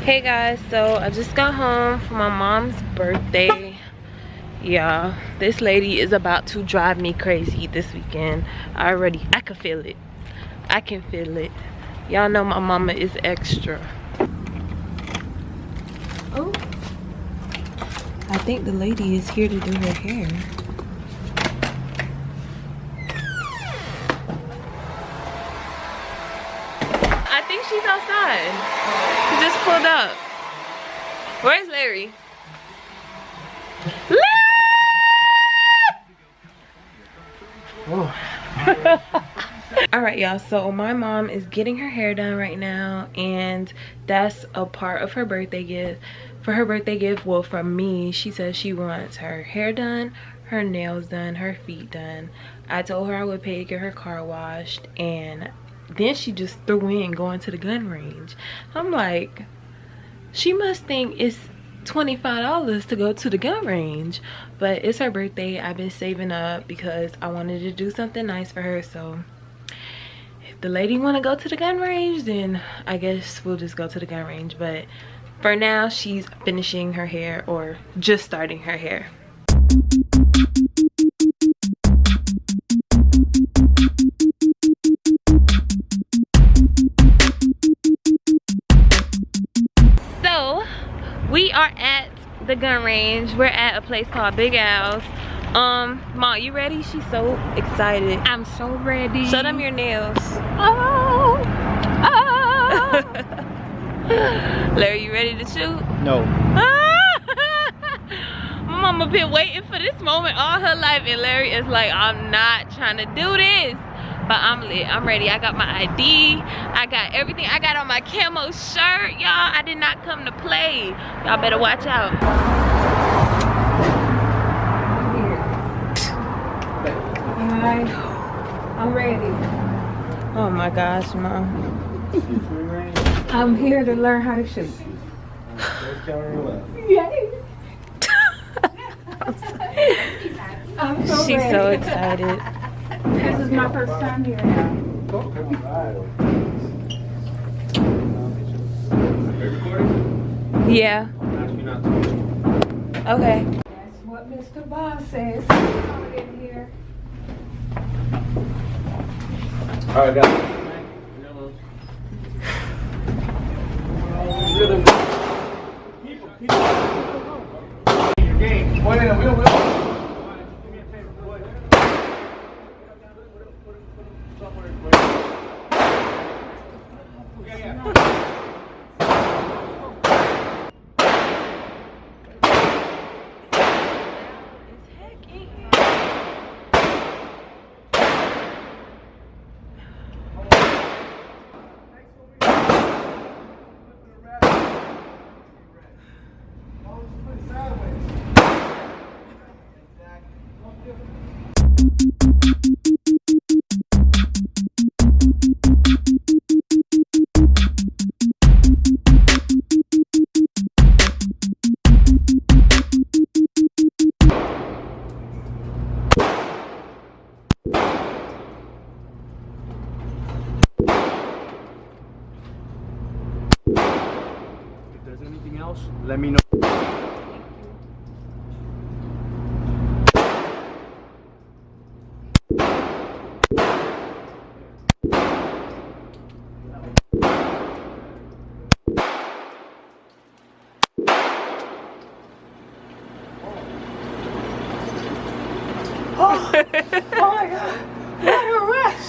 Hey guys, so I just got home from my mom's birthday. Yeah, this lady is about to drive me crazy this weekend. I can feel it. I can feel it. Y'all know my mama is extra. Oh, I think the lady is here to do her hair. I think she's outside. She just pulled up. Where's Larry? Alright y'all, so my mom is getting her hair done right now, and that's a part of her birthday gift. For her birthday gift, well, from me, she says she wants her hair done, her nails done, her feet done. I told her I would pay to get her car washed, and then she just threw in going to the gun range. I'm like, she must think it's $25 to go to the gun range, but it's her birthday. I've been saving up because I wanted to do something nice for her. So if the lady want to go to the gun range, then I guess we'll just go to the gun range. But for now, she's finishing her hair, or just starting her hair. So we are at the gun range. We're at a place called Big Al's. Mom, you ready? She's so excited. I'm so ready. Show them your nails. Oh, oh. Larry, you ready to shoot? No. My mama been waiting for this moment all her life, and Larry is like, I'm not trying to do this. But I'm lit. I'm ready. I got my ID. I got everything. I got on my camo shirt, y'all. I did not come to play. Y'all better watch out. Alright, I'm ready. Oh my gosh, Mom. I'm here to learn how to shoot. Yay! I'm so She's ready. so excited. This is my first time here. Yeah. Okay. That's what Mr. Boss says. Come in here. Alright, guys. If there's anything else, let me know. Oh my God! What a rush!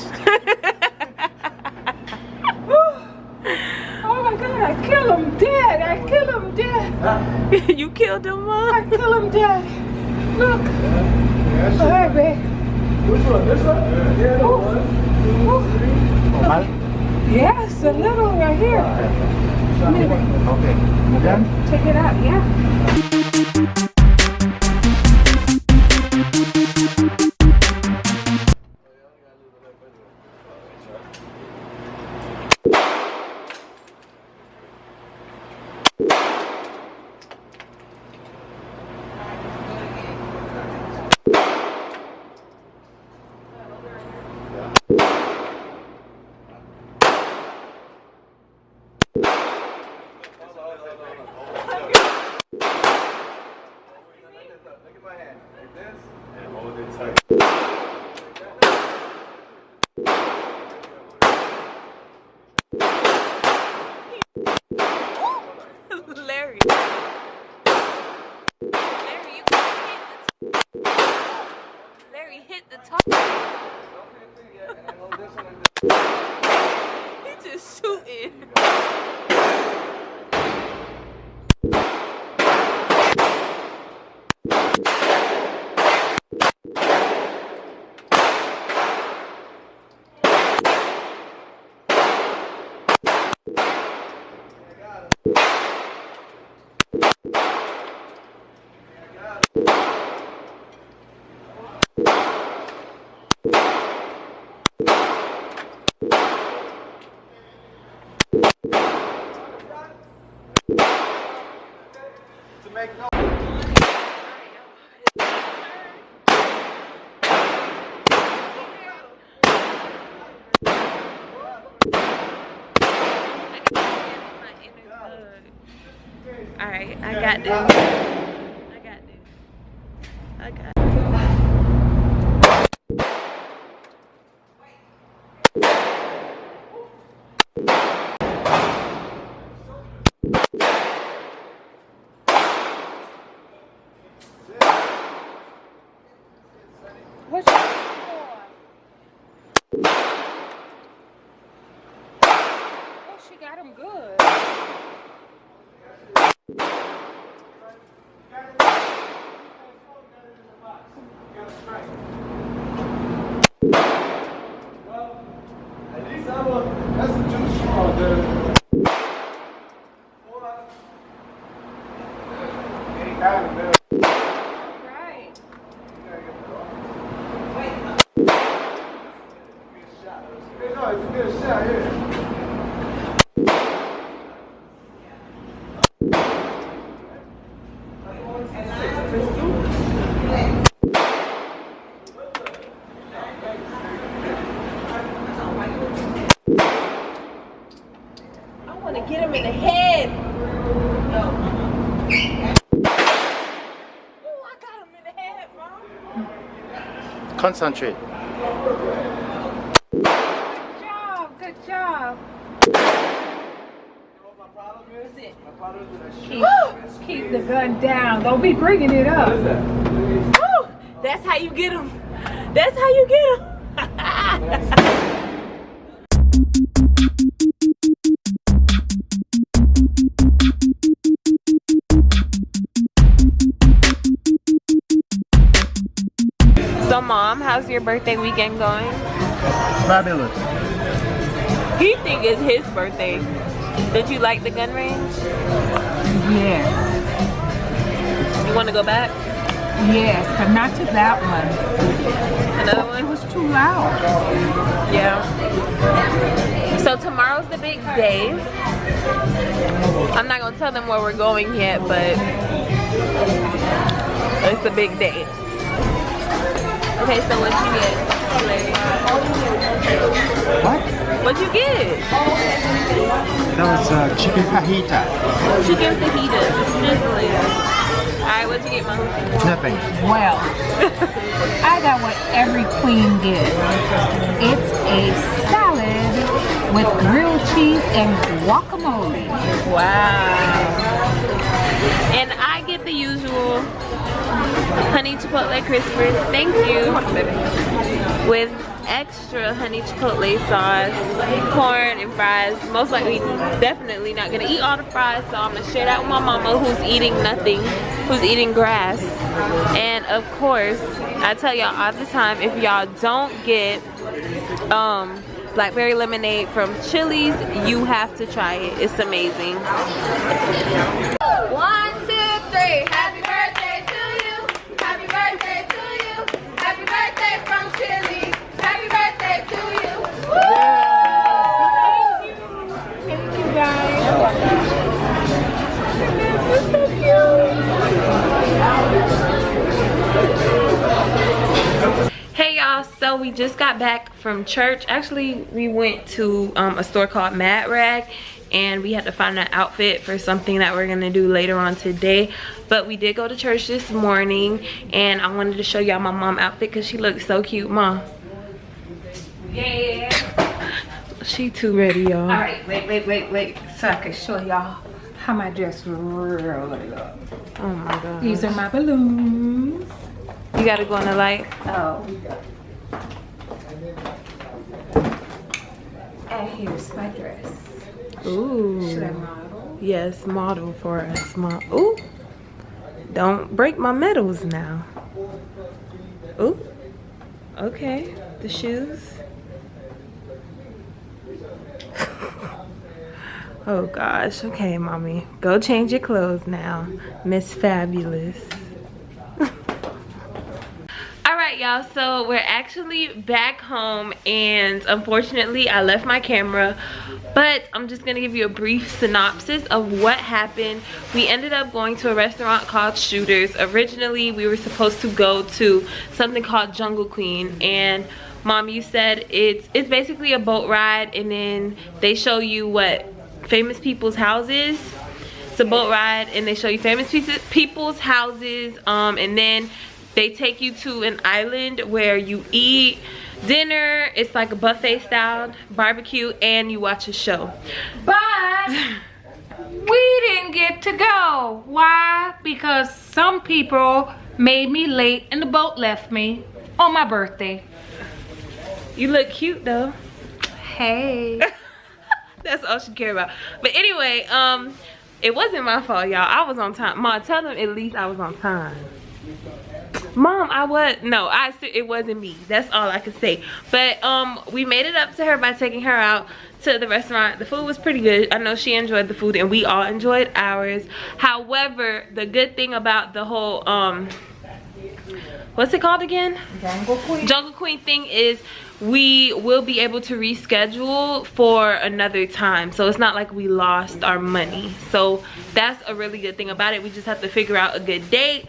Oh my God! I kill him dead! I kill him dead! You killed him, Mom? I kill him dead! Look! All right, babe. Which one? This one? Yeah, Ooh. 1, 2, 3. Oh, mine? Yes, a little right here. Okay. You done? Check it out, yeah. Larry. Larry, you can't hit the Larry, hit the top. He just shooting. Alright, I got this. I got this. I got this. What you doing? Oh, she got him good. That's the juice straw, dude. Right. No, it's a good shot here. I want to get him in the head. Oh, I got him in the head, Mom. Concentrate. Good job. That's it. Keep the gun down. Don't be bringing it up. Woo! That's how you get him. That's how you get him. So, Mom, how's your birthday weekend going? Fabulous. He think it's his birthday. Did you like the gun range? Yes. You want to go back? Yes, but not to that one. Another It one? was too loud. Yeah. So tomorrow's the big day. I'm not gonna tell them where we're going yet, but it's the big day. Okay, so what you get, Larry? What? What'd you get? That was chicken fajita. Chicken fajitas, sizzling. Alright, what'd you get, Mom? Nothing. Well, I got what every queen gets. It's a salad with grilled cheese and guacamole. Wow. And I get the usual honey chipotle crispers, thank you, with extra honey chipotle sauce, corn and fries. Most likely, definitely not gonna eat all the fries, so I'm gonna share that with my mama who's eating nothing, who's eating grass. And of course, I tell y'all all the time, if y'all don't get blackberry lemonade from Chili's, you have to try it. It's amazing. 1, 2, 3. Happy birthday to you. Happy birthday to you. Happy birthday from Chili's. Happy birthday to you. Woo! Thank you guys. Hey y'all, so we just got back from church. Actually, we went to a store called Mad Rag, and we had to find an outfit for something that we're gonna do later on today. But we did go to church this morning, and I wanted to show y'all my mom outfit because she looks so cute. Mom, Yeah. she too ready, y'all. All right, wait, so I can show y'all come I just really love. Oh my god. These are my balloons. You gotta go on the light. Oh. And here's my dress. Ooh. Should I model? Yes, model for us. Ooh. Don't break my medals now. Ooh. Okay. The shoes. Oh gosh. Okay, mommy. Go change your clothes now, Miss Fabulous. Alright, y'all, so we're actually back home, and unfortunately I left my camera, but I'm just gonna give you a brief synopsis of what happened. We ended up going to a restaurant called Shooters. Originally we were supposed to go to something called Jungle Queen, and Mom, you said it's basically a boat ride, and then they show you what famous people's houses. It's a boat ride and they show you famous people's houses, and then they take you to an island where you eat dinner. It's like a buffet style barbecue, and you watch a show. But we didn't get to go. Why? Because some people made me late and the boat left me on my birthday. You look cute though. Hey. That's all she cared about. But anyway, it wasn't my fault, y'all. I was on time. Mom, tell them at least I was on time. Mom, it wasn't me. That's all I could say. But we made it up to her by taking her out to the restaurant. The food was pretty good. I know she enjoyed the food and we all enjoyed ours. However, the good thing about the whole what's it called again? Jungle Queen thing is we will be able to reschedule for another time. So it's not like we lost our money. So that's a really good thing about it. We just have to figure out a good date.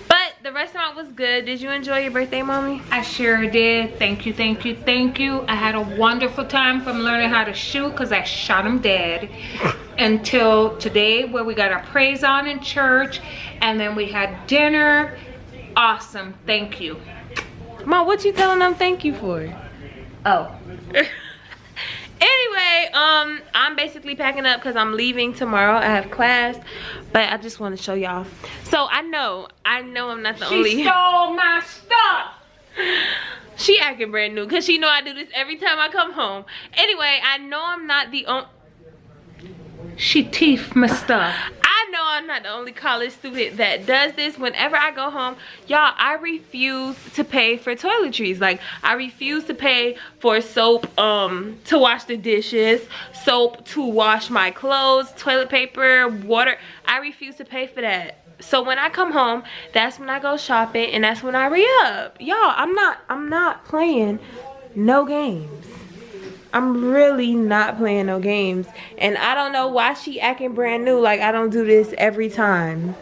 But the restaurant was good. Did you enjoy your birthday, Mommy? I sure did. Thank you, thank you, thank you. I had a wonderful time from learning how to shoot, because I shot him dead, until today where we got our praise on in church, and then we had dinner. Awesome. Thank you. Mom, what you telling them thank you for? Oh. Anyway, I'm basically packing up because I'm leaving tomorrow. I have class, but I just want to show y'all. So I know I'm not the only. She stole my stuff. She acting brand new because she know I do this every time I come home. Anyway, I know I'm not the only. She teeth my stuff. I know I'm not the only college student that does this. Whenever I go home, y'all, I refuse to pay for toiletries. Like, I refuse to pay for soap to wash the dishes, soap to wash my clothes, toilet paper, water. I refuse to pay for that. So when I come home, that's when I go shopping, and that's when I re-up. Y'all, I'm not playing no games. I'm really not playing no games. And I don't know why she acting brand new like I don't do this every time.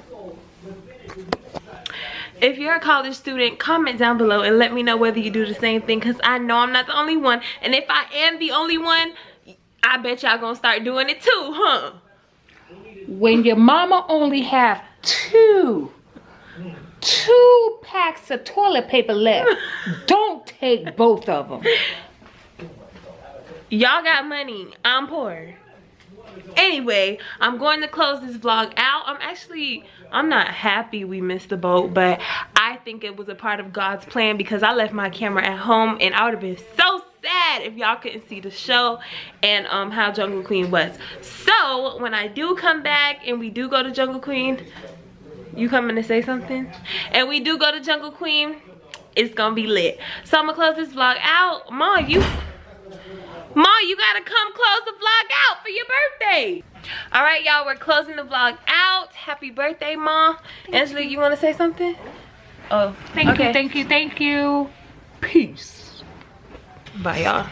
If you're a college student, comment down below and let me know whether you do the same thing, because I know I'm not the only one. And if I am the only one, I bet y'all gonna start doing it too, huh? When your mama only have two packs of toilet paper left, don't take both of them. Y'all got money, I'm poor. Anyway, I'm going to close this vlog out. I'm not happy we missed the boat, but I think it was a part of God's plan, because I left my camera at home and I would have been so sad if y'all couldn't see the show and how Jungle Queen was. So when I do come back and we do go to Jungle Queen, you coming to say something? And we do go to Jungle Queen, it's gonna be lit. So I'm gonna close this vlog out. Ma, you gotta come close the vlog out for your birthday. All right, y'all, we're closing the vlog out. Happy birthday, Ma. Angela, you wanna say something? Oh, Thank you, thank you, thank you. Peace. Bye, y'all.